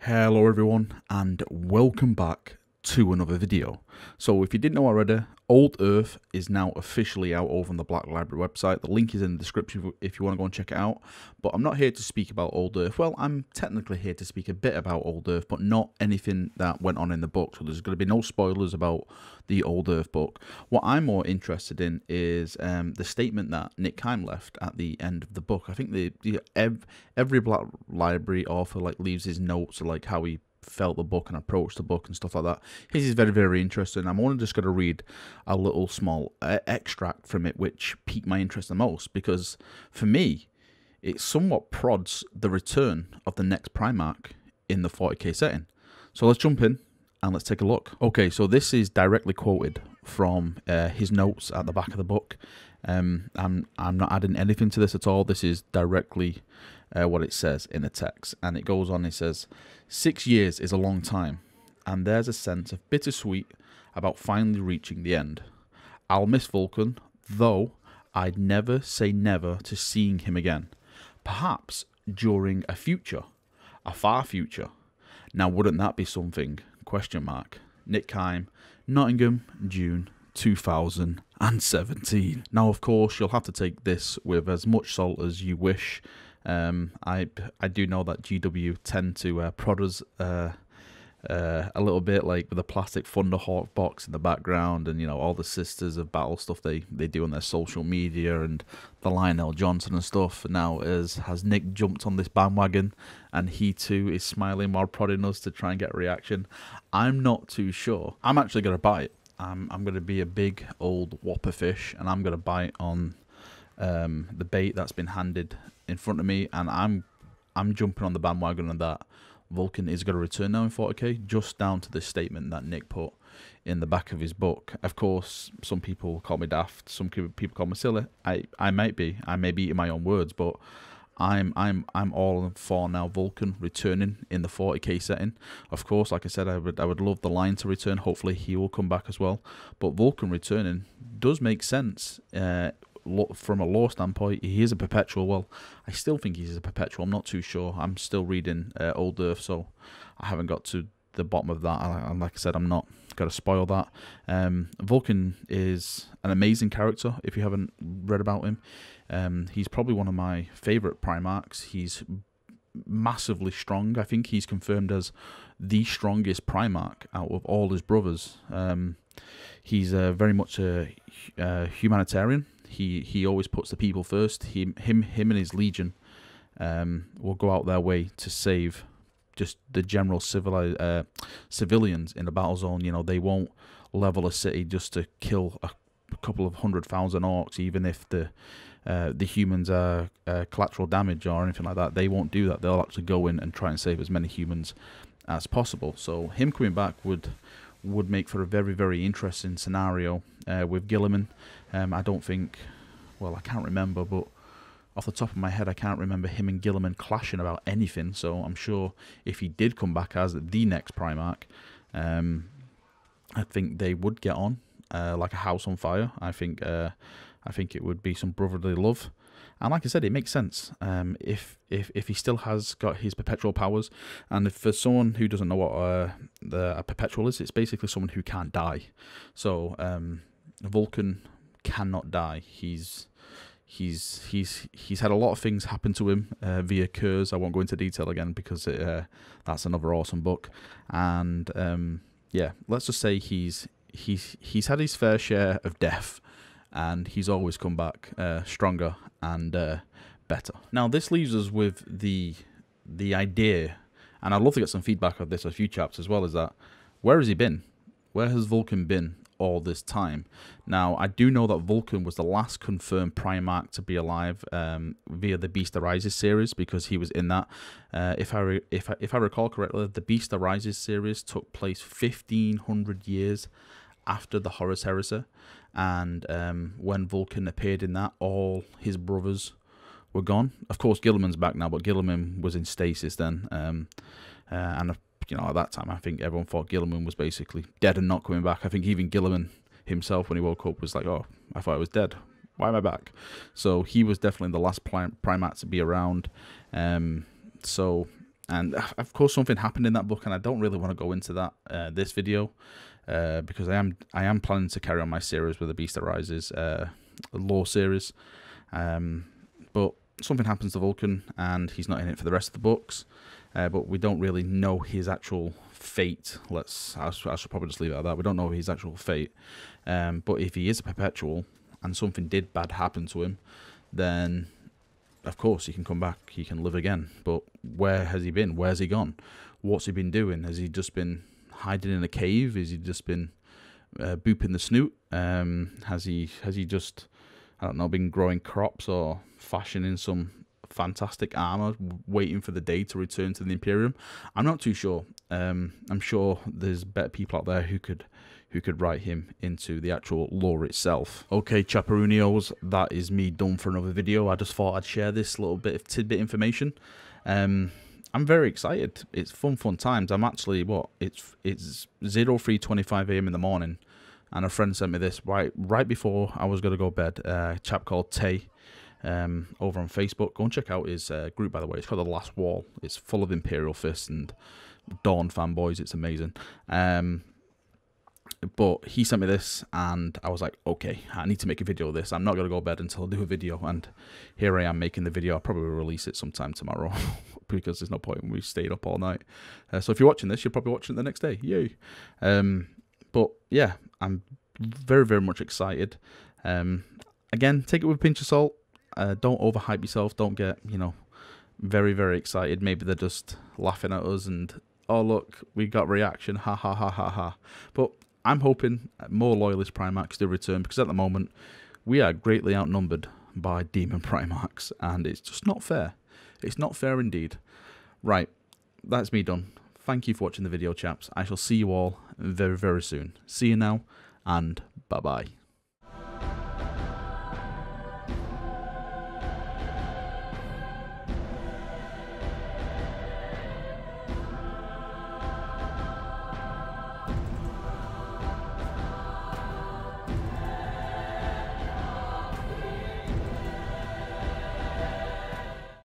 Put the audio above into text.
Hello everyone and welcome back to another video. So if you didn't know already, Old Earth is now officially out over on the Black Library website. The link is in the description if you want to go and check it out. But I'm not here to speak about Old Earth. Well, I'm technically here to speak a bit about Old Earth, but not anything that went on in the book. So there's going to be no spoilers about the Old Earth book. What I'm more interested in is the statement that Nick Kime left at the end of the book. I think every Black Library author leaves his notes, like how he felt the book and approached the book and stuff like that. His is very, very interesting. I'm only just going to read a little small extract from it, which piqued my interest the most, because for me, it somewhat prods the return of the next Primarch in the 40k setting. So let's jump in and let's take a look. Okay, so this is directly quoted from his notes at the back of the book. I'm not adding anything to this at all. This is directly what it says in the text, and it goes on. It says, 6 years is a long time, and there's a sense of bittersweet about finally reaching the end. I'll miss Vulkan, though I'd never say never to seeing him again. Perhaps during a far future. Now, wouldn't that be something? Question mark. Nick Kime, Nottingham, June 2017. Now, of course, you'll have to take this with as much salt as you wish. I do know that GW tend to prod us a little bit, like with the plastic Thunderhawk box in the background, and all the Sisters of Battle stuff they do on their social media, and the Lionel Johnson and stuff. Now has Nick jumped on this bandwagon, and he too is smiling while prodding us to try and get a reaction? I'm not too sure. I'm actually going to buy it. I'm going to be a big old whopper fish, and I'm going to bite on the bait that's been handed in front of me, and I'm jumping on the bandwagon on that. Vulkan is going to return now in 40k, just down to this statement that Nick put in the back of his book. Of course, some people call me daft, some people call me silly. I may be eating my own words, but I'm all for now Vulkan returning in the 40k setting. Of course, like I said, I would love the Lion to return. Hopefully he will come back as well. But Vulkan returning does make sense. From a lore standpoint, he is a perpetual. Well, I still think he's a perpetual. I'm not too sure. I'm still reading Old Earth, so I haven't got to the bottom of that. And like I said, I'm not going to spoil that. Vulkan is an amazing character. If you haven't read about him, he's probably one of my favourite Primarchs. He's massively strong. I think he's confirmed as the strongest Primarch out of all his brothers. He's very much a humanitarian. He always puts the people first. Him and his legion will go out their way to save just the general civilians in the battle zone. They won't level a city just to kill a couple of 100,000 orcs, even if the humans are collateral damage or anything like that. They won't do that. They'll actually go in and try and save as many humans as possible. So him coming back would make for a very, very interesting scenario with Guilliman. I don't think, well, I can't remember, but off the top of my head, I can't remember him and Guilliman clashing about anything. So I'm sure if he did come back as the next Primarch, I think they would get on like a house on fire. I think it would be some brotherly love. And like I said, it makes sense if he still has got his perpetual powers. And if for someone who doesn't know what a perpetual is, it's basically someone who can't die. So Vulkan cannot die. He's had a lot of things happen to him via curse. I won't go into detail again because that's another awesome book. And yeah, let's just say he's had his fair share of death, and he's always come back stronger and better. Now, this leaves us with the idea, and I'd love to get some feedback of this a few chaps as well, is that where has he been? Where has Vulkan been all this time? Now, I do know that Vulkan was the last confirmed Primarch to be alive via the Beast Arises series, because he was in that. If I recall correctly, the Beast Arises series took place 1,500 years after the Horus Heresy, and when Vulkan appeared in that, all his brothers were gone. Of course, Guilliman's back now, but Guilliman was in stasis then, and at that time, I think everyone thought Guilliman was basically dead and not coming back. I think even Guilliman himself, when he woke up, was like, "Oh, I thought I was dead. Why am I back?" So he was definitely the last Primarch to be around. So And of course, something happened in that book, and I don't really want to go into that this video because I am planning to carry on my series with the Beast That Rises lore series. But something happens to Vulkan, and he's not in it for the rest of the books. But we don't really know his actual fate. I should probably just leave it at that. We don't know his actual fate. But if he is a perpetual, and something did bad happen to him, then of course he can come back, he can live again. But where has he been? Where's he gone? What's he been doing? Has he just been hiding in a cave? Has he just been booping the snoot? Has he just, I don't know, been growing crops or fashioning some fantastic armor, waiting for the day to return to the Imperium? I'm not too sure. I'm sure there's better people out there who could write him into the actual lore itself. Okay, Chaperonios, that is me done for another video. I just thought I'd share this little bit of tidbit information. I'm very excited. It's fun times. I'm actually, it's 03:25 AM in the morning, and a friend sent me this right before I was going to go to bed. A chap called Tay, over on Facebook. Go and check out his group, by the way. It's called The Last Wall. It's full of Imperial Fists and Dawn fanboys. It's amazing. But he sent me this, and I was like, okay, I need to make a video of this. I'm not going to go to bed until I do a video, and here I am making the video. I'll probably release it sometime tomorrow because there's no point when we stayed up all night. So if you're watching this, you're probably watching it the next day. Yay. But yeah, I'm very, very much excited. Again, take it with a pinch of salt. Don't overhype yourself. Don't get, very, very excited. Maybe they're just laughing at us and, oh, look, we got reaction. Ha, ha, ha, ha, ha. But I'm hoping more loyalist Primarchs do return, because at the moment we are greatly outnumbered by Demon Primarchs, and it's just not fair. It's not fair indeed. Right, that's me done. Thank you for watching the video, chaps. I shall see you all very, very soon. See you now, and bye-bye.